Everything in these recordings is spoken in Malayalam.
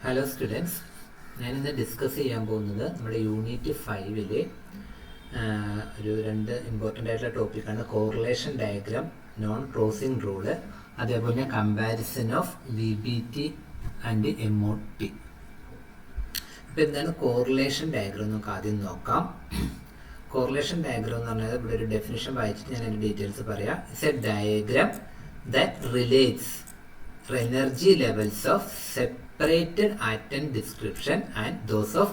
ഹലോ സ്റ്റുഡൻസ്, ഞാനിന്ന് ഡിസ്കസ് ചെയ്യാൻ പോകുന്നത് നമ്മുടെ യൂണിറ്റ് 5-ലെ ഒരു രണ്ട് ഇമ്പോർട്ടൻ്റ് ആയിട്ടുള്ള ടോപ്പിക്കാണ് correlation diagram, non crossing rule, അതേപോലെ comparison of VBT and MOT. അപ്പോൾ എന്താണ് കോറിലേഷൻ ഡയഗ്രാം നമുക്ക് ആദ്യം നോക്കാം. കോറിലേഷൻ ഡയഗ്രാം എന്ന് പറഞ്ഞാൽ ഇവിടെ ഒരു ഡെഫിനിഷൻ വായിച്ചിട്ട് ഞാൻ അതിൻ്റെ ഡീറ്റെയിൽസ് പറയാം. It's A diagram that relates energy levels of separated atom description and those of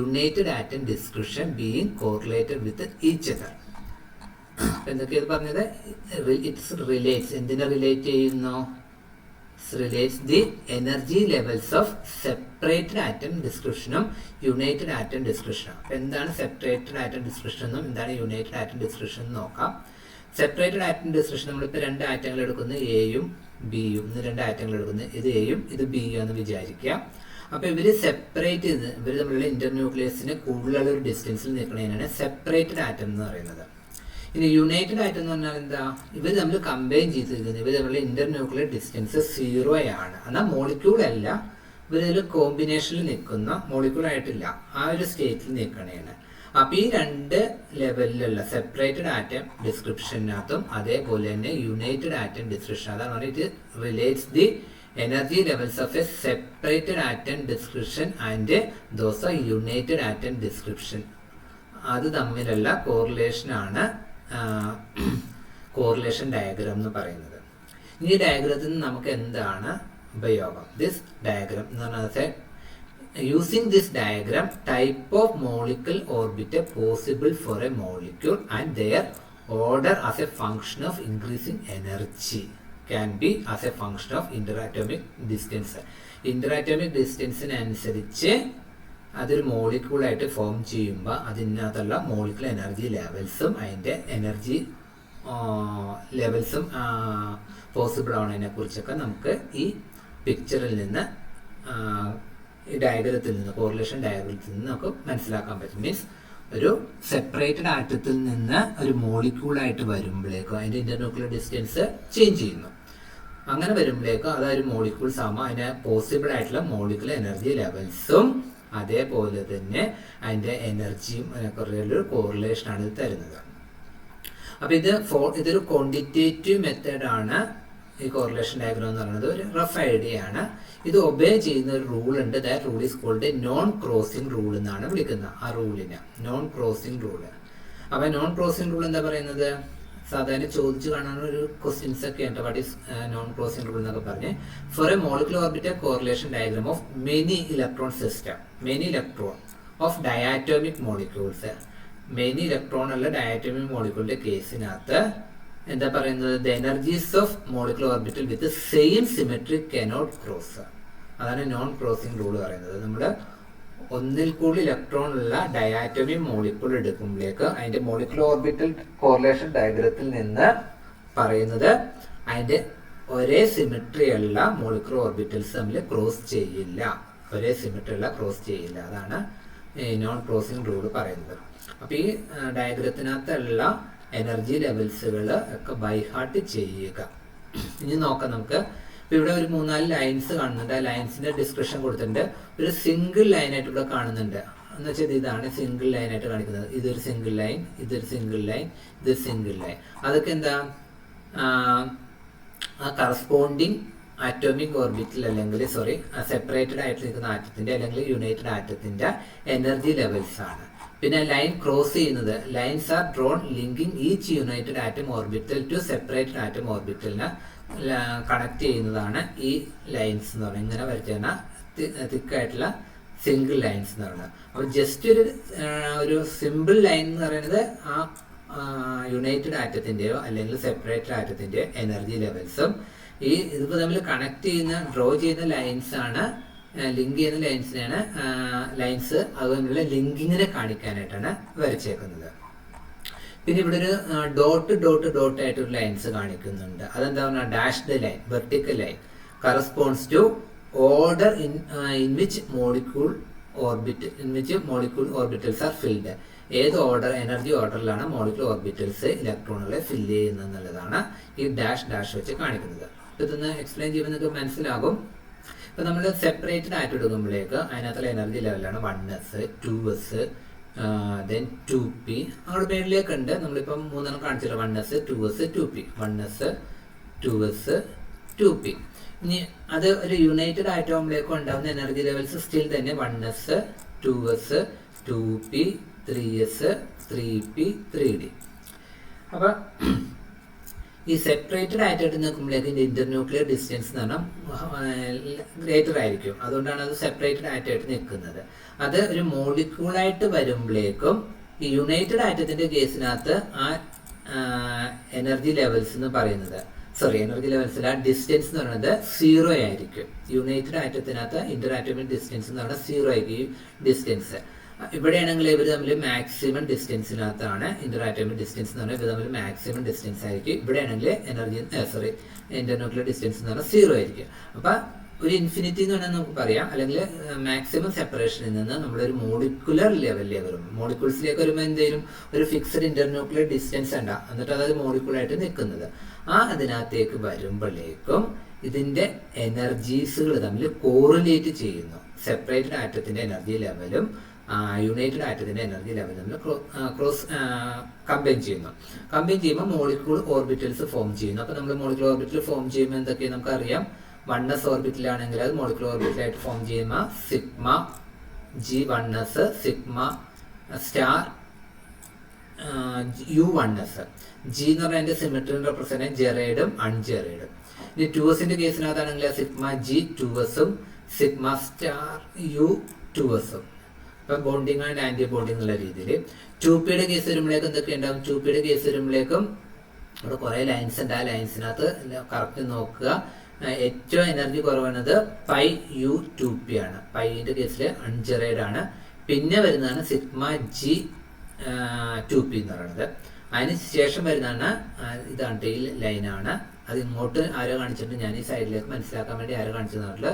united atom description being correlated with each other. എന്തൊക്കെയാണ് പറഞ്ഞത്? ഇറ്റ്സ് റിലേറ്റ്സ്, എന്തിനെ റിലേറ്റ് ചെയ്യുന്നു? Relates the energy levels of separated atom ഡിസ്ക്രിപ്ഷനും യുണൈറ്റഡ് ആറ്റം ഡിസ്ക്രിപ്ഷനും. എന്താണ് സെപ്പറേറ്റഡ് ആറ്റം ഡിസ്ക്രിപ്ഷൻ എന്നും എന്താണ് യുണൈറ്റഡ് ആറ്റം ഡിസ്ക്രിപ്ഷൻ എന്ന് നോക്കാം. സെപ്പറേറ്റഡ് ആറ്റം ഡിസ്ക്രിപ്ഷൻ നമ്മളിപ്പോൾ രണ്ട് ആറ്റങ്ങൾ എടുക്കുന്നു, എയും ബിയും. ഇന്ന് രണ്ട് ആറ്റങ്ങൾ എടുക്കുന്നു, ഇത് എയും ഇത് ബിയും എന്ന് വിചാരിക്കുക. അപ്പോൾ ഇവർ സെപ്പറേറ്റ് ചെയ്ത് ഇവർ തമ്മിലുള്ള ഇന്റർന്യൂക്ലിയസിന് കൂടുതലുള്ള ഒരു ഡിസ്റ്റൻസിൽ നിൽക്കുന്നതിനാണ് സെപ്പറേറ്റഡ് ആറ്റം എന്ന് പറയുന്നത്. ഇനി യുണൈറ്റഡ് ആറ്റം എന്ന് പറഞ്ഞാൽ എന്താ? ഇവർ തമ്മിൽ കമ്പൈൻ ചെയ്തിരിക്കുന്നത് ഇവർ തമ്മിലുള്ള ഇന്റർന്യൂക്ലിയർ ഡിസ്റ്റൻസ് 0 ആണ്. എന്നാൽ മോളിക്യൂൾ അല്ല, ഇവരിൽ കോമ്പിനേഷനിൽ നിൽക്കുന്ന, മോളിക്യൂൾ ആയിട്ടില്ല, ആ ഒരു സ്റ്റേറ്റിൽ നിൽക്കണേണ്. അപ്പൊ ഈ രണ്ട് ലെവലിലുള്ള സെപ്പറേറ്റഡ് ആറ്റം ഡിസ്ക്രിപ്ഷനകത്തും അതേപോലെ തന്നെ യുണൈറ്റഡ് ആറ്റം ഡിസ്ക്രിപ്ഷൻ, അതാണ് പറഞ്ഞിട്ട് relates the energy levels of A separated atom description and those of United atom description. അത് തമ്മിലുള്ള കോറിലേഷനാണ് കോറിലേഷൻ ഡയഗ്രാം എന്ന് പറയുന്നത്. ഈ ഡയഗ്രത്തിൽ നിന്ന് നമുക്ക് എന്താണ് ഉപയോഗം? ദിസ് ഡയഗ്രാം എന്ന് പറഞ്ഞാൽ using this diagram, type of molecule orbital possible for a molecule and their order as a function of increasing energy can be as a function of interatomic distance. Interatomic distance അനുസരിച്ച് അതൊരു മോളിക്യൂളായിട്ട് ഫോം ചെയ്യുമ്പോൾ അതിനകത്തുള്ള മോളിക്കുലർ എനർജി ലെവൽസും അതിൻ്റെ എനർജി ലെവൽസും പോസിബിൾ ആവുന്നതിനെ കുറിച്ചൊക്കെ നമുക്ക് ഈ പിക്ചറിൽ നിന്ന് ഈ ഡയഗ്രത്തിൽ നിന്ന്, കോറിലേഷൻ ഡയഗ്രത്തിൽ നിന്ന് നമുക്ക് മനസ്സിലാക്കാൻ പറ്റും. മീൻസ് ഒരു സെപ്പറേറ്റഡ് ആറ്റത്തിൽ നിന്ന് ഒരു മോളിക്യൂളായിട്ട് വരുമ്പോഴേക്കും അതിൻ്റെ ഇന്റർന്യൂക്ലിയർ ഡിസ്റ്റൻസ് ചേഞ്ച് ചെയ്യുന്നു. അങ്ങനെ വരുമ്പോഴേക്കും അതൊരു മോളിക്യൂൾസ് ആകുമ്പോൾ അതിന് പോസിബിൾ ആയിട്ടുള്ള മോളിക്കുലർ എനർജി ലെവൽസും അതേപോലെ തന്നെ അതിൻ്റെ എനർജിയും അതിനെക്കുറിച്ചുള്ളൊരു കോറിലേഷനാണ് ഇത് തരുന്നത്. അപ്പോൾ ഇതൊരു ക്വാണ്ടിറ്റേറ്റീവ് മെത്തേഡാണ്. ഈ കോറിലേഷൻ ഡയഗ്രാം എന്ന് പറയുന്നത് ഒരു റഫ് ഐഡിയ ആണ്. ഇത് ഒബേ ചെയ്യുന്ന ഒരു റൂൾ ഉണ്ട്. That rule is called non crossing rule എന്നാണ് വിളിക്കുന്നത്. ആ റൂളിനെ നോൺ ക്രോസിംഗ് റൂള്. അപ്പൊ നോൺ ക്രോസിംഗ് റൂൾ എന്താ പറയുന്നത്? സാധാരണ ചോദിച്ചു കാണാൻ ഒരു ക്വസ്റ്റ്യൻസ് ഒക്കെ ഉണ്ട്. What is non crossing rule എന്നൊക്കെ പറഞ്ഞ് for a molecular orbital correlation diagram of many electron system, many electron of diatomic molecules. Many electron ഉള്ള ഡയാറ്റോമിക് മോളിക്യൂളിന്റെ കേസിനകത്ത് എന്താ പറയുന്നത്? The energies of molecular orbital with same symmetry cannot cross. അതാണ് നോൺ ക്രോസിംഗ് റൂൾ പറയുന്നത്. നമ്മുടെ ഒന്നിൽ കൂടുതൽ ഇലക്ട്രോൺ ഉള്ള ഡയാറ്റോമിക് മോളിക്യൂൾ എടുക്കുമ്പോഴേക്ക് അതിന്റെ മോളിക്കുലർ ഓർബിറ്റൽ കോറിലേഷൻ ഡയഗ്രത്തിൽ നിന്ന് പറയുന്നത് അതിന്റെ ഒരേ സിമെട്രി ഉള്ള മോളിക്കുലർ ഓർബിറ്റൽസ് തമ്മിൽ ക്രോസ് ചെയ്യില്ല, ഒരേ സിമെട്രി ഉള്ള ക്രോസ് ചെയ്യില്ല. അതാണ് നോൺ ക്രോസിംഗ് റൂൾ പറയുന്നത്. അപ്പൊ ഈ ഡയഗ്രത്തിനകത്തുള്ള എനർജി ലെവൽസുകൾ ഒക്കെ ബൈ ഹാർട്ട് ചെയ്യുക. ഇനി നോക്കാം നമുക്ക്. ഇവിടെ ഒരു 3-4 ലൈൻസ് കാണുന്നുണ്ട്. ആ ലൈൻസിന്റെ ഡിസ്ക്രിപ്ഷൻ കൊടുത്തിട്ടുണ്ട്. ഒരു സിംഗിൾ ലൈനായിട്ട് ഇവിടെ കാണുന്നുണ്ട്. എന്ന് വെച്ചാൽ ഇതാണ് സിംഗിൾ ലൈനായിട്ട് കാണിക്കുന്നത്. ഇതൊരു സിംഗിൾ ലൈൻ, ഇതൊരു സിംഗിൾ ലൈൻ, ഇതൊരു സിംഗിൾ ലൈൻ. അതൊക്കെ എന്താ? ആ കറസ്പോണ്ടിങ് ആറ്റോമിക് ഓർബിറ്റിൽ അല്ലെങ്കിൽ സെപ്പറേറ്റഡ് ആയിട്ട് നിൽക്കുന്ന ആറ്റത്തിന്റെ അല്ലെങ്കിൽ യുണൈറ്റഡ് ആറ്റത്തിന്റെ എനർജി ലെവൽസ് ആണ്. പിന്നെ ലൈൻ ക്രോസ് ചെയ്യുന്നത്, lines are drawn linking each united atom orbital to separated atom ഓർബിറ്റലിനെ കണക്ട് ചെയ്യുന്നതാണ് ഈ ലൈൻസ് എന്ന് പറയുന്നത്. ഇങ്ങനെ വരച്ചാണ് തിക്കായിട്ടുള്ള സിംഗിൾ ലൈൻസ് എന്ന് പറയുന്നത്. അപ്പോൾ ജസ്റ്റ് ഒരു സിമ്പിൾ ലൈൻ എന്ന് പറയുന്നത് ആ യുണൈറ്റഡ് ആറ്റത്തിന്റെയോ അല്ലെങ്കിൽ സെപ്പറേറ്റഡ് ആറ്റത്തിന്റെയോ എനർജി ലെവൽസും ഇതിപ്പോൾ തമ്മിൽ കണക്ട് ചെയ്യുന്ന ഡ്രോ ചെയ്യുന്ന ലൈൻസ് ആണ്, ലിങ്ക് ചെയ്യുന്ന ലൈൻസിനാണ് ലൈൻസ് അതുപോലുള്ള ലിങ്കിങ്ങിനെ കാണിക്കാനായിട്ടാണ് വരച്ചേക്കുന്നത്. പിന്നെ ഇവിടെ ഒരു ഡോട്ട് ആയിട്ടൊരു ലൈൻസ് കാണിക്കുന്നുണ്ട്. അതെന്താ പറഞ്ഞാൽ dashed line, vertical line corresponds to order in which molecule orbitals are filled. ഏത് ഓർഡർ, എനർജി ഓർഡറിലാണ് മോളിക്യൂൾ ഓർബിറ്റൽസ് ഇലക്ട്രോണുകളെ ഫില്ല് ചെയ്യുന്നത് എന്നുള്ളതാണ് ഈ ഡാഷ് വെച്ച് കാണിക്കുന്നത്. ഇതൊന്ന് എക്സ്പ്ലെയിൻ ചെയ്യുമ്പോൾ നിങ്ങൾക്ക് മനസ്സിലാകും. അപ്പോൾ നമ്മൾ സെപ്പറേറ്റഡ് ആയിട്ട് എടുക്കുമ്പോഴേക്ക് അതിനകത്തുള്ള എനർജി ലെവലാണ് 1s 2s ദെൻ 2p അവിടെ പേരിലേക്ക് ഉണ്ട്. നമ്മളിപ്പം 3 കാണിച്ചില്ല, 1s 2s 2p 1s 2s 2p. ഇനി അത് ഒരു യുണൈറ്റഡ് ആയിട്ടാകുമ്പോഴേക്കും ഉണ്ടാകുന്ന എനർജി ലെവൽസ് സ്റ്റിൽ തന്നെ 1s 2s 2p 3s 3p 3d. അപ്പോൾ ഈ സെപ്പറേറ്റഡ് ആയിട്ട് നിൽക്കുമ്പോഴേക്കും ഇതിൻ്റെ ഇന്റർന്യൂക്ലിയർ ഡിസ്റ്റൻസ് എന്ന് പറഞ്ഞാൽ ഗ്രേറ്റർ ആയിരിക്കും. അതുകൊണ്ടാണ് അത് സെപ്പറേറ്റഡ് ആയിട്ട് നിൽക്കുന്നത്. അത് ഒരു മോളിക്യൂളായിട്ട് വരുമ്പോഴേക്കും ഈ യുണൈറ്റഡ് ആറ്റത്തിന്റെ കേസിനകത്ത് ആ എനർജി ലെവൽസ് എന്ന് പറയുന്നത് എനർജി ലെവൽസിൽ ആ ഡിസ്റ്റൻസ് എന്ന് പറയുന്നത് 0 ആയിരിക്കും. യുണൈറ്റഡ് ആറ്റത്തിനകത്ത് ഇന്റർ ആറ്റോമിക് ഡിസ്റ്റൻസ് എന്ന് പറഞ്ഞാൽ 0 ആയിരിക്കും ഈ ഡിസ്റ്റൻസ്. ഇവിടെയാണെങ്കിൽ ഇവർ തമ്മിൽ മാക്സിമം ഡിസ്റ്റൻസിനകത്താണ് ഇന്റർ ആറ്റോമിക് ഡിസ്റ്റൻസ് എന്ന് പറഞ്ഞാൽ ഇവർ തമ്മിൽ മാക്സിമം ഡിസ്റ്റൻസ് ആയിരിക്കും. ഇവിടെയാണെങ്കിൽ ഇന്റർന്യൂക്ലിയർ ഡിസ്റ്റൻസ് എന്ന് പറഞ്ഞാൽ 0 ആയിരിക്കും. അപ്പൊ ഒരു ഇൻഫിനിറ്റി എന്ന് പറഞ്ഞാൽ നമുക്ക് പറയാം, അല്ലെങ്കിൽ മാക്സിമം സെപ്പറേഷനിൽ നിന്ന് നമ്മളൊരു മോളിക്കുലർ ലെവലിലേക്ക് വരും. മോളിക്യൂൾസിലേക്ക് വരുമ്പോൾ എന്തെങ്കിലും ഒരു ഫിക്സഡ് ഇന്റർന്യൂക്ലിയർ ഡിസ്റ്റൻസ് ഉണ്ടാകും, എന്നിട്ട് അതായത് മോളിക്യൂളായിട്ട് നിൽക്കുന്നത്. അതിനകത്തേക്ക് വരുമ്പോഴേക്കും ഇതിന്റെ എനർജീസുകൾ തമ്മിൽ കോറിലേറ്റ് ചെയ്യുന്നു. സെപ്പറേറ്റഡ് ആറ്റത്തിന്റെ എനർജി ലെവലും യുണൈറ്റഡ് ആറ്റത്തിന്റെ എനർജി ലെവൽ തമ്മിൽ കമ്പൈൻ ചെയ്യുമ്പോൾ മോളിക്യൂൾ ഓർബിറ്റൽസ് ഫോം ചെയ്യുന്നു. അപ്പൊ നമ്മൾ മോളിക്യൂൾ ഓർബിറ്റൽ ഫോം ചെയ്യുമ്പോൾ എന്തൊക്കെയാണ് നമുക്കറിയാം. 1s ഓർബിറ്റലാണെങ്കിൽ അത് മോളിക്യൂൾ ഓർബിറ്റലായിട്ട് ഫോം ചെയ്യുമ്പോൾ sigma G 1s sigma star u1s. G എന്ന് പറഞ്ഞാൽ അതിന്റെ സിമെട്രി റെപ്രസെന്റ് ജെറൈഡും അൺജെറൈഡും. ഇനി 2s കേസിനകത്താണെങ്കിൽ sigma G 2s sigma star u 2s. ഇപ്പം ബോണ്ടിങ് ആൻഡ് ആന്റി ബോണ്ടിങ് എന്നുള്ള രീതിയിൽ 2p കേസ് വരുമ്പോഴേക്കും എന്തൊക്കെ ഉണ്ടാകും. 2p കേസ് വരുമ്പോഴേക്കും ഇവിടെ കുറെ ലൈൻസ് ഉണ്ട്. ആ ലൈൻസിനകത്ത് കറക്റ്റ് നോക്കുക. ഏറ്റവും എനർജി കുറവാണത് പൈ u 2p ആണ്. പൈന്റെ കേസിൽ അൺജെറൈഡ് ആണ്. പിന്നെ വരുന്നതാണ് സിഗ്മ ജി 2p എന്ന് പറയുന്നത്. അതിന് ശേഷം വരുന്നതാണ് ഇതാണ് ഈ ലൈനാണ്. അത് ഇങ്ങോട്ട് ആരോ കാണിച്ചിട്ട് ഞാൻ ഈ സൈഡിലേക്ക് മനസ്സിലാക്കാൻ വേണ്ടി ആരോ കാണിച്ചത്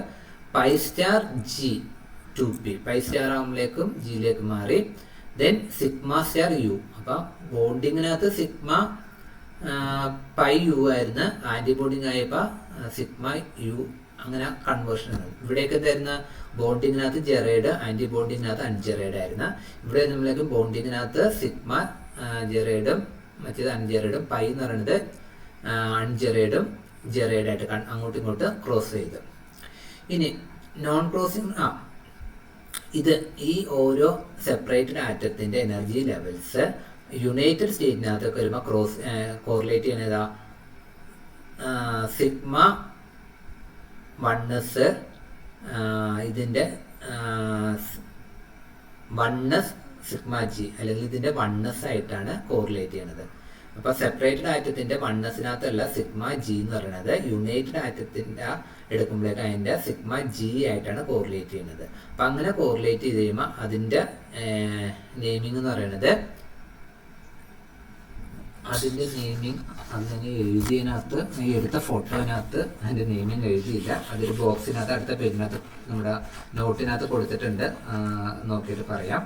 pi star g 2p. Pi star ആകുമ്പോഴേക്കും ജിയിലേക്ക് മാറി. Then sigma star u. അപ്പൊ ബോണ്ടിങ്ങിനകത്ത് സിഗ്മ പൈ യു ആയിരുന്നു, ആന്റി ബോണ്ടിങ് ആയപ്പോ സിഗ്മ യു, അങ്ങനെ കൺവേർഷൻ ആണ്. ഇവിടേക്ക് എന്തായിരുന്നു ബോണ്ടിങ്ങിനകത്ത് ജെറൈഡ്, ആന്റി ബോണ്ടിങ്ങിനകത്ത് അൺജെറൈഡ് ആയിരുന്നു. ഇവിടെ നമ്മളേക്കും ബോണ്ടിങ്ങിനകത്ത് സിഗ്മ ജെറൈഡും മറ്റേത് അൺജെറൈഡും, പൈ എന്ന് പറയുന്നത് അൺജെറൈഡും ജെറൈഡായിട്ട് അങ്ങോട്ടും ഇങ്ങോട്ട് ക്രോസ് ചെയ്തു. ഇനി നോൺ ക്രോസിങ് ഇത് ഈ ഓരോ സെപ്പറേറ്റഡ് ആറ്റത്തിന്റെ എനർജി ലെവൽസ് യുണൈറ്റഡ് സ്റ്റേറ്റിനകത്തൊക്കെ വരുമ്പോൾ കോറിലേറ്റ് ചെയ്യുന്നതാ സിഗ്മ 1s ഇതിന്റെ 1s സിഗ്മ ജി, അല്ലെങ്കിൽ ഇതിന്റെ 1s ആയിട്ടാണ് കോറിലേറ്റ് ചെയ്യുന്നത്. അപ്പൊ സെപ്പറേറ്റഡ് ആറ്റത്തിന്റെ 1sനകത്തല്ല സിഗ്മ ജി എന്ന് പറയുന്നത്. യുണൈറ്റഡ് ആറ്റത്തിന്റെ എടുക്കുമ്പോഴേക്ക് അതിന്റെ സിഗ്മ ജി ആയിട്ടാണ് കോറിലേറ്റ് ചെയ്യുന്നത്. അപ്പൊ അങ്ങനെ കോറിലേറ്റ് ചെയ്ത് കഴിയുമ്പോൾ അതിന്റെ നെയിമിംഗ് എന്ന് പറയുന്നത് അങ്ങനെ എഴുതിയതിനകത്ത് ഈ എടുത്ത ഫോട്ടോനകത്ത് അതിന്റെ നെയിമിംഗ് എഴുതിയില്ല. അതൊരു ബോക്സിനകത്ത് അടുത്ത പേജിനകത്ത് നമ്മുടെ നോട്ടിനകത്ത് കൊടുത്തിട്ടുണ്ട്, നോക്കിയിട്ട് പറയാം.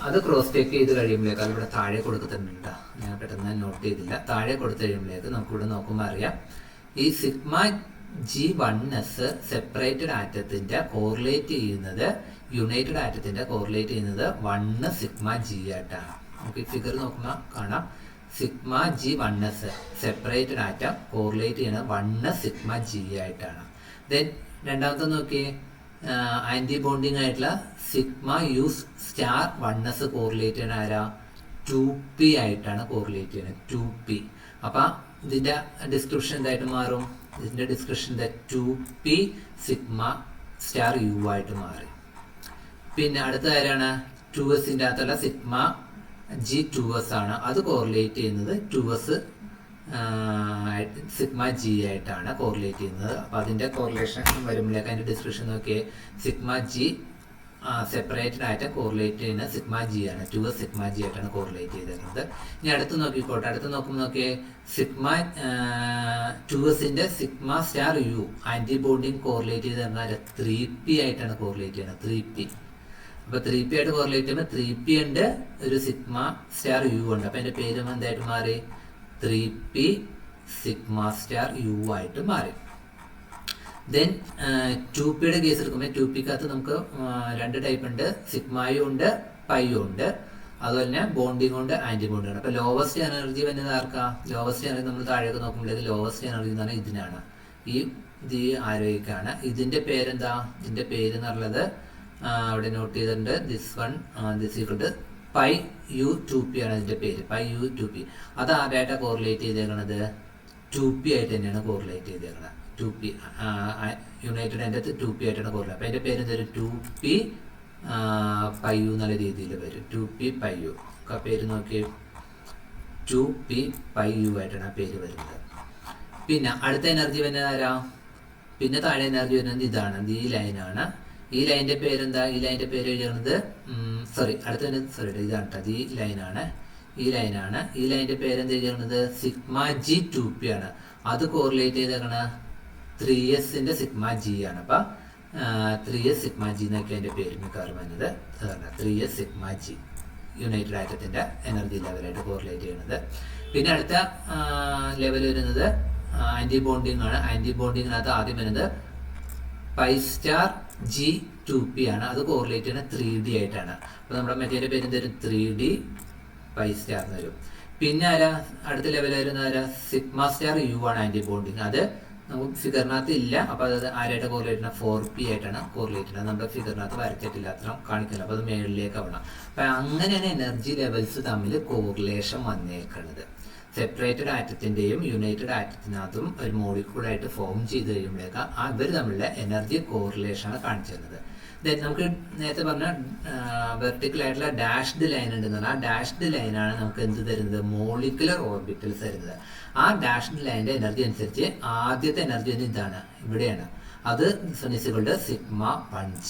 അത് ക്രോസ് ചെക്ക് ചെയ്ത് കഴിയുമ്പോഴേക്ക് അതിവിടെ താഴെ കൊടുത്തിട്ടുണ്ട്. ഞാൻ പെട്ടെന്ന് നോട്ട് ചെയ്തില്ല. താഴെ കൊടുത്തു കഴിയുമ്പോഴേക്ക് നമുക്കിവിടെ നോക്കുമ്പോൾ അറിയാം ഈ സിഗ്മ ജി 1s സെപ്പറേറ്റഡ് ആറ്റത്തിന്റെ കോറിലേറ്റ് ചെയ്യുന്നത് യുണൈറ്റഡ് ആറ്റത്തിന്റെ കോറിലേറ്റ് ചെയ്യുന്നത് 1 സിഗ്മ ജി ആയിട്ടാണ്. നമുക്ക് ഫിഗർ നോക്കുമ്പോൾ കാണാം sigma G 1s separated atom correlate ചെയ്യുന്നത് 1 സിഗ്മ ജി ആയിട്ടാണ്. ദെൻ രണ്ടാമത്തെ നോക്കിയേ ആന്റി ബോണ്ടിങ് ആയിട്ടുള്ള sigma U star 1s correlate ചെയ്യുന്ന ആരാ 2p ആയിട്ടാണ് കോറിലേറ്റ് ചെയ്യുന്നത് 2p. അപ്പൊ ഇതിന്റെ ഡിസ്ക്രിപ്ഷൻ എന്തായിട്ട് മാറും? ഇതിന്റെ description 2p sigma star U ആയിട്ട് മാറി. പിന്നെ അടുത്ത ആരാണ് 2sന്റെ അകത്തുള്ള സിഗ്മ ജി 2s ആണ്. അത് കോറിലേറ്റ് ചെയ്യുന്നത് 2s സിഗ്മ ജി ആയിട്ടാണ് കോറിലേറ്റ് ചെയ്യുന്നത്. അപ്പൊ അതിന്റെ കോറിലേഷൻ വരുമ്പോഴേക്ക് അതിന്റെ ഡിസ്ക്രിപ്ഷൻ നോക്കിയേ സിഗ്മ ജി സെപ്പറേറ്റഡ് ആയിട്ട് കോറിലേറ്റ് ചെയ്യുന്ന സിഗ്മ ജി ആണ്. 2s സിഗ്മ ജി ആയിട്ടാണ് കോറിലേറ്റ് ചെയ്തിരുന്നത്. ഇനി അടുത്ത് നോക്കിക്കോട്ടെ. അടുത്ത് നോക്കുമ്പോൾ നോക്കിയേ സിഗ്മ 2sന്റെ sigma star U anti bonding correlate ചെയ്ത് തന്നാൽ 3p ആയിട്ടാണ് കോറിലേറ്റ് ചെയ്യുന്നത് 3p. അപ്പൊ 3p ആയിട്ട് കോറിലേറ്റ് ചെയ്യുമ്പോൾ 3p ഉണ്ട്, ഒരു സിഗ്മ സ്റ്റാർ യു ഉണ്ട്. അപ്പൊ എന്റെ പേര് എന്തായിട്ട് മാറി 3p സിഗ്മ സ്റ്റാർ യു ആയിട്ട് മാറി. ദെൻ 2Pയുടെ കേസ് എടുക്കുമ്പോൾ 2Pക്കകത്ത് നമുക്ക് 2 ടൈപ്പ് ഉണ്ട്, സിഗ്മയും ഉണ്ട് പൈയും ഉണ്ട്. അതുപോലെ തന്നെ ബോണ്ടിങ് ഉണ്ട്, ആന്റി ബോണ്ടിങ് ഉണ്ട്. അപ്പൊ ലോവസ്റ്റ് എനർജി വരുന്നത് ആർക്കാ? ലോവസ്റ്റ് എനർജി നമ്മൾ താഴേക്ക് നോക്കുമ്പോഴേക്ക് ലോവസ്റ്റ് എനർജി എന്ന് പറഞ്ഞാൽ ഇതിനാണ്, ഈ ആരോഗ്യക്കാണ്. ഇതിന്റെ പേരെന്താ? ഇതിന്റെ പേര് എന്ന് പറയുന്നത് അവിടെ നോട്ട് ചെയ്തിട്ടുണ്ട്. This equal to pi u 2P ആണ് ഇതിന്റെ പേര്, പൈ യു 2P. അത് ആരായിട്ടാണ് കോറിലേറ്റ് ചെയ്തേക്കണത്? 2P ആയിട്ട് തന്നെയാണ് കോറിലേറ്റ് ചെയ്തേക്കണത്. 2P യുണൈറ്റഡ് അതിൻ്റെ 2P ആയിട്ടാണ് കോറിലേറ്റ്. അപ്പൊ അതിന്റെ പേര് എന്തായാലും 2P പൈ യു എന്നുള്ള രീതിയിൽ വരും. 2P പൈ യു പേര് നോക്കി, 2P പൈ യു ആയിട്ടാണ് ആ പേര് വരുന്നത്. പിന്നെ അടുത്ത എനർജി വരുന്നത് ആരാ? പിന്നെ താഴെ എനർജി വരുന്നത് ഇതാണ്, ഈ ലൈനാണ്. ഈ ലൈനിന്റെ പേരെന്താ? ഈ ലൈനിന്റെ പേര് എഴുതുന്നത് ഇതാണ് കേട്ടോ, ഈ ലൈനാണ്. ഈ ലൈനിന്റെ പേരെന്ത് എഴുതുന്നത്? സിഗ്മ ജി 2P ആണ്. അത് കോറിലേറ്റ് ചെയ്തേക്കണ 3sന്റെ സിഗ്മ ജി ആണ്. അപ്പൊ 3s സിഗ്മ ജി എന്നൊക്കെ അതിന്റെ പേര് മിക്കവാറും വരുന്നത്. 3s സിഗ്മ ജി യുണൈറ്റഡ് ആറ്റത്തിന്റെ എനർജി ലെവലായിട്ട് കോറിലേറ്റ് ചെയ്യുന്നത്. പിന്നെ അടുത്ത ലെവൽ വരുന്നത് ആന്റി ബോണ്ടിങ് ആണ്. ആന്റി ബോണ്ടിങ്ങിനകത്ത് ആദ്യം വരുന്നത് പൈ സ്റ്റാർ ജി 2P ആണ്. അത് കോറിലേറ്റ് ചെയ്യുന്നത് 3D ആയിട്ടാണ്. അപ്പൊ നമ്മുടെ മെറ്റീരിയൽ പേര് എന്തായാലും 3D പൈ സ്റ്റാർ എന്ന് വരും. പിന്നെ അടുത്ത ലെവൽ വരുന്ന സിഗ്മ സ്റ്റാർ യു ആണ് ആന്റി ബോണ്ടിങ്. അത് നമുക്ക് ഫിഗറിനകത്ത് ഇല്ല. അപ്പൊ അത് ആരായിട്ട് കോറിലേറ്റ് ചെയ്യുന്നത്? 4P ആയിട്ടാണ് കോറിലേറ്റ് ചെയ്യുന്നത്. നമ്മുടെ ഫിഗറിനകത്ത് വരച്ചിട്ടില്ല, അത്ര കാണിക്കില്ല. അപ്പൊ അത് മേളിലേക്ക് ആവണം. അപ്പൊ അങ്ങനെയാണ് എനർജി ലെവൽസ് തമ്മിൽ കോറിലേഷൻ വന്നേക്കുന്നത്. സെപ്പറേറ്റഡ് ആറ്റത്തിന്റെയും യുണൈറ്റഡ് ആറ്റത്തിനകത്തും ഒരു മോളിക്യൂളായിട്ട് ഫോം ചെയ്ത് കഴിയുമ്പോഴേക്ക് ഇവർ തമ്മിലുള്ള എനർജി കോറിലേഷൻ ആണ് കാണിച്ചു തരുന്നത്. നമുക്ക് നേരത്തെ പറഞ്ഞ വെർട്ടിക്കൽ ആയിട്ടുള്ള ഡാഷ്ഡ് ലൈൻ ഉണ്ടെന്ന് പറഞ്ഞാൽ ആ ഡാഷ്ഡ് ലൈനാണ് നമുക്ക് എന്ത് തരുന്നത്? മോളിക്കുലർ ഓർബിറ്റൽസ് തരുന്നത്. ആ ഡാഷ്ഡ് ലൈനിന്റെ എനർജി അനുസരിച്ച് ആദ്യത്തെ എനർജി ഇതാണ്, ഇവിടെയാണ്. അത് സിഗ്മ 1G.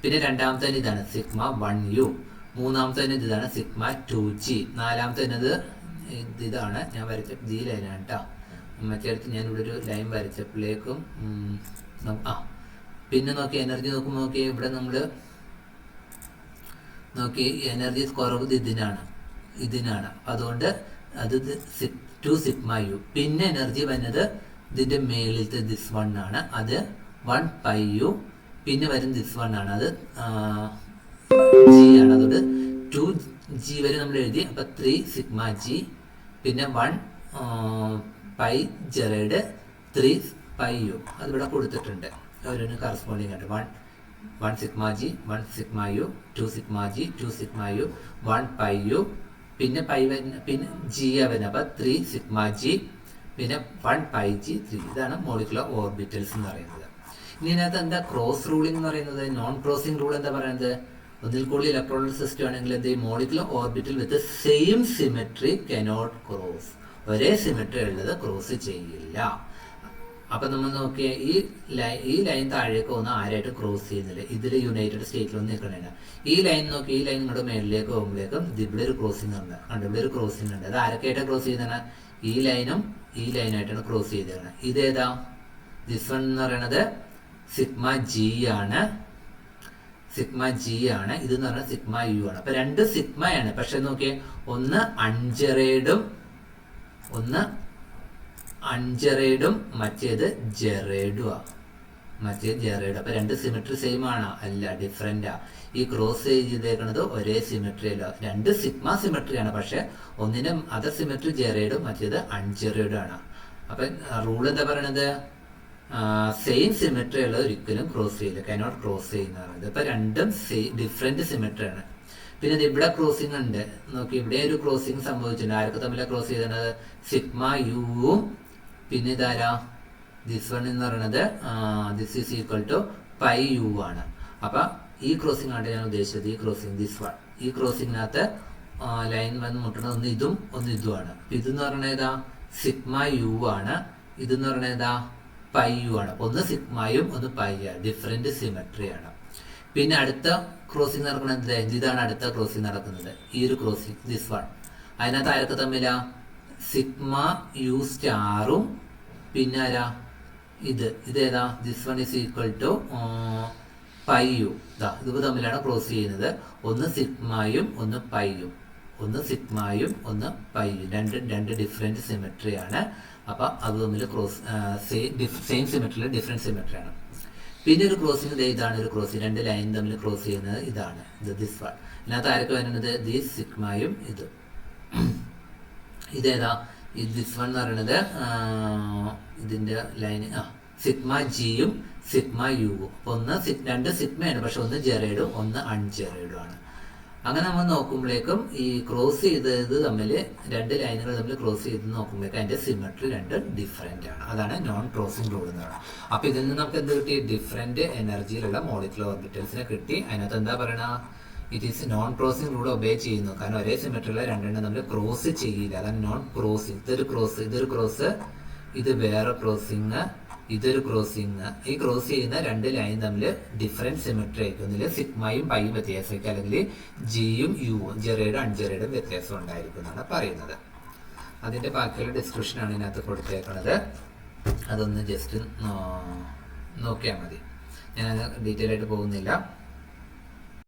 പിന്നെ രണ്ടാമത്തെ ഇതാണ് സിഗ്മ 1U. മൂന്നാമത്തെ ഇതാണ് സിഗ്മ 2G. നാലാമത്തെ ഇതാണ് ഞാൻ വരച്ച ജി ലൈനാണ് കേട്ടോ. മറ്റേടത്ത് ഞാൻ ഇവിടെ ഒരു ലൈൻ വരച്ചപ്പോഴേക്കും പിന്നെ നോക്കി എനർജി നോക്കുമ്പോൾ നോക്കി ഇവിടെ നമ്മൾ നോക്കി എനർജി കുറവ് ഇതിനാണ്. അതുകൊണ്ട് അത് 2 സിഗ്മ യു. പിന്നെ എനർജി വന്നത് ഇതിന്റെ മേളിലത്തെ ദിസ് 1 ആണ്, അത് 1 പൈ യു. പിന്നെ വരും ദിസ് 1 ആണ്, അത് ജി ആണ്. അതുകൊണ്ട് 2G വരെ നമ്മൾ എഴുതി. അപ്പൊ 3 സിഗ്മ ജി. പിന്നെ 1 പൈ ജെറൈഡ് 3 പൈ യു. അതിവിടെ കൊടുത്തിട്ടുണ്ട് ഓരോന്ന് കറസ്പോണ്ടിങ് ആയിട്ട്. 1 sigma g, 1 sigma u, 2 sigma g, 2 sigma u, 1 pi u. പിന്നെ പൈ പിന്നെ ജി വരുന്നത്. അപ്പൊ 3 സിഗ്മ ജി, പിന്നെ 1 പൈ ജി 3. ഇതാണ് മോളിക്കുലർ ഓർബിറ്റൽസ് എന്ന് പറയുന്നത്. ഇനി ഇതിനകത്ത് എന്താ ക്രോസ് റൂളിംഗ് എന്ന് പറയുന്നത്? നോൺ ക്രോസിംഗ് റൂൾ എന്താ പറയുന്നത്? ഒന്നിൽ കൂടുതൽ ഇലക്ട്രോണിക് സിസ്റ്റം ആണെങ്കിൽ എന്ത് ചെയ്യും? Molecular orbital with same symmetry cannot cross. ഒരേ സിമെട്രി ഉള്ളത് ക്രോസ് ചെയ്യില്ല. അപ്പൊ നമ്മൾ നോക്കിയ ഈ ലൈൻ താഴേക്ക് പോകുന്ന ആരായിട്ട് ക്രോസ് ചെയ്യുന്നില്ല. ഇതിൽ യുണൈറ്റഡ് സ്റ്റേറ്റിലൊന്നും നിൽക്കണേണ്. ഈ ലൈൻ നോക്കി, ഈ ലൈൻ നിങ്ങളുടെ മേളിലേക്ക് പോകുമ്പോഴേക്കും ഇവിടെ ഒരു ക്രോസിംഗ് ഉണ്ട്. ഇവിടെ ഒരു ക്രോസിംഗ് ഉണ്ട്. അത് ആരൊക്കെയായിട്ടാണ് ക്രോസ് ചെയ്യുന്നതാണ്? ഈ ലൈനും ഈ ലൈനായിട്ടാണ് ക്രോസ് ചെയ്തേക്കുന്നത്. ഇതേതാ? ദിസ് വൺ എന്ന് പറയുന്നത് സിഗ്മ ജി ആണ്. സിഗ്മ ജി ആണ്. ഇതെന്ന് പറഞ്ഞാൽ സിഗ്മ യു ആണ്. അപ്പൊ രണ്ട് സിഗ്മയാണ്. പക്ഷെ നോക്കിയേ, ഒന്ന് അൺജെറൈഡും മറ്റേത് ജെറൈഡും. അപ്പൊ രണ്ട് സിമെട്രി സെയിം ആണോ? അല്ല, ഡിഫറെന്റാ. ഈ ക്രോസ് ചെയ്തേക്കുന്നത് ഒരേ സിമെട്രി അല്ല. രണ്ട് സിഗ്മ സിമെട്രിയാണ്, പക്ഷെ ഒന്നിന്റെ അതർ സിമെട്രി ജെറൈഡും മറ്റേത് അൺജെറൈഡും ആണ്. അപ്പൊ റൂൾ എന്താ പറയണത്? സെയിം സിമെട്രി ഉള്ളത് ഒരിക്കലും ക്രോസ് ചെയ്യില്ല, കനോട്ട് ക്രോസ് ചെയ്യുന്ന പറയുന്നത്. ഇപ്പൊ രണ്ടും ഡിഫറെന്റ് സിമെട്രി ആണ്. പിന്നെ ഇവിടെ ക്രോസിംഗ് ഉണ്ട്. നോക്കി, ഇവിടെ ഒരു ക്രോസിംഗ് സംഭവിച്ചിട്ടുണ്ട്. ആരൊക്കെ തമ്മിലാണ് ക്രോസ് ചെയ്തത്? സിഗ്മ യുവും പിന്നെ ഇതാരാ? ദിസ് വൺ എന്ന് പറയുന്നത് this is equal to pi u ആണ്. അപ്പൊ ഈ ക്രോസിംഗ് ആണ് ഞാൻ ഉദ്ദേശിച്ചത്. ഈ ക്രോസിംഗ് ദിസ് വൺ. ഈ ക്രോസിംഗിനകത്ത് ലൈൻ വന്ന് മുട്ടുന്നത് ഒന്ന് ഇതും ഒന്ന് ഇതുമാണ്. ഇതെന്ന് പറയുന്നത് ഏതാ? സിഗ്മ യു ആണ്. ഇതെന്ന് പറയുന്നത് ഏതാ? പൈ യു ആണ്. ഒന്ന് സിഗ്മയും ഒന്ന് പൈ ആണ്. ഡിഫറെന്റ് സിമെട്രി ആണ്. പിന്നെ അടുത്ത ക്രോസിംഗ് നടക്കുന്നത് ഇതാണ്. അടുത്ത ക്രോസിംഗ് നടക്കുന്നത് ഈ ഒരു ക്രോസിംഗ് ദിസ് വൺ. അതിനകത്ത് ആരൊക്കെ തമ്മിലാ? സിഗ്മ യു സ്റ്റാറും പിന്നെ ആരാ? ഇതേതാ? This one is equal to pi u. ഇത് തമ്മിലാണ് ക്രോസ് ചെയ്യുന്നത്. ഒന്ന് സിഗ്മയും ഒന്ന് പൈയും. ഒന്ന് സിഗ്മയും ഒന്ന് പൈയും രണ്ട് ഡിഫറെൻറ്റ് സിമെട്രിയാണ്. അപ്പം അത് തമ്മിൽ സെയിം സിമെട്രിയിൽ ഡിഫറെൻറ്റ് സിമെട്രിയാണ്. പിന്നെ ഒരു ക്രോസിങ് ഇതാണ് ഒരു ക്രോസിങ്, രണ്ട് ലൈൻ തമ്മിൽ ക്രോസ് ചെയ്യുന്നത് ഇതാണ് ദിസ് വൺ. ഇതിനകത്ത് ആരൊക്കെ വരുന്നത് ദിസ് സിഗ്മയും ഇതേതാ ദിസ് വൺ എന്ന് പറയുന്നത് ഇതിൻ്റെ ലൈൻ സിഗ്മ ജിയും സിഗ്മ യുവും. അപ്പോൾ ഒന്ന് രണ്ട് സിഗ്മയാണ്, പക്ഷെ ഒന്ന് ജെറൈഡും ഒന്ന് അൺജെറൈഡും ആണ്. അങ്ങനെ നമ്മൾ നോക്കുമ്പോഴേക്കും ഈ ക്രോസ് ചെയ്തത് തമ്മിൽ രണ്ട് ലൈനുകൾ തമ്മിൽ ക്രോസ് ചെയ്ത് നോക്കുമ്പോഴേക്കും അതിന്റെ സിമെട്രി രണ്ടും ഡിഫറെന്റ് ആണ്. അതാണ് നോൺ ക്രോസിംഗ് റൂൾ എന്ന് പറയുന്നത്. അപ്പൊ ഇതിൽ നിന്ന് നമുക്ക് എന്ത് കിട്ടി? ഡിഫറെന്റ് എനർജിയിലുള്ള മോളിക്കുലർ ഓർബിറ്റൽസിനെ കിട്ടി. അതിനകത്ത് എന്താ പറയണ? It is non crossing rule obey ചെയ്യുന്നു. കാരണം ഒരേ സിമെട്രിയുള്ള രണ്ടെണ്ണം നമ്മൾ ക്രോസ് ചെയ്യില്ല. അതാണ് നോൺ ക്രോസിംഗ്. ഇതൊരു ക്രോസ്, ഇത് വേറെ ക്രോസിങ്, ഇതൊരു ക്രോസിങ്. ഈ ക്രോസ് ചെയ്യുന്ന രണ്ട് ലൈൻ തമ്മിൽ ഡിഫറെന്റ് സിമെട്രി ആയിരിക്കും. ഒന്നിൽ സിഗ്മയും പൈയും വ്യത്യാസമായിരിക്കും, അല്ലെങ്കിൽ ജിയും യുവും ജെറൈഡും അൺജെറൈഡും വ്യത്യാസം ഉണ്ടായിരിക്കും എന്നാണ് പറയുന്നത്. അതിന്റെ ബാക്കിയുള്ള ഡിസ്ക്രിപ്ഷനാണ് ഇതിനകത്ത് കൊടുത്തേക്കുന്നത്. അതൊന്ന് ജസ്റ്റ് നോക്കിയാൽ മതി. ഞാൻ ഡീറ്റെയിൽ ആയിട്ട് പോകുന്നില്ല.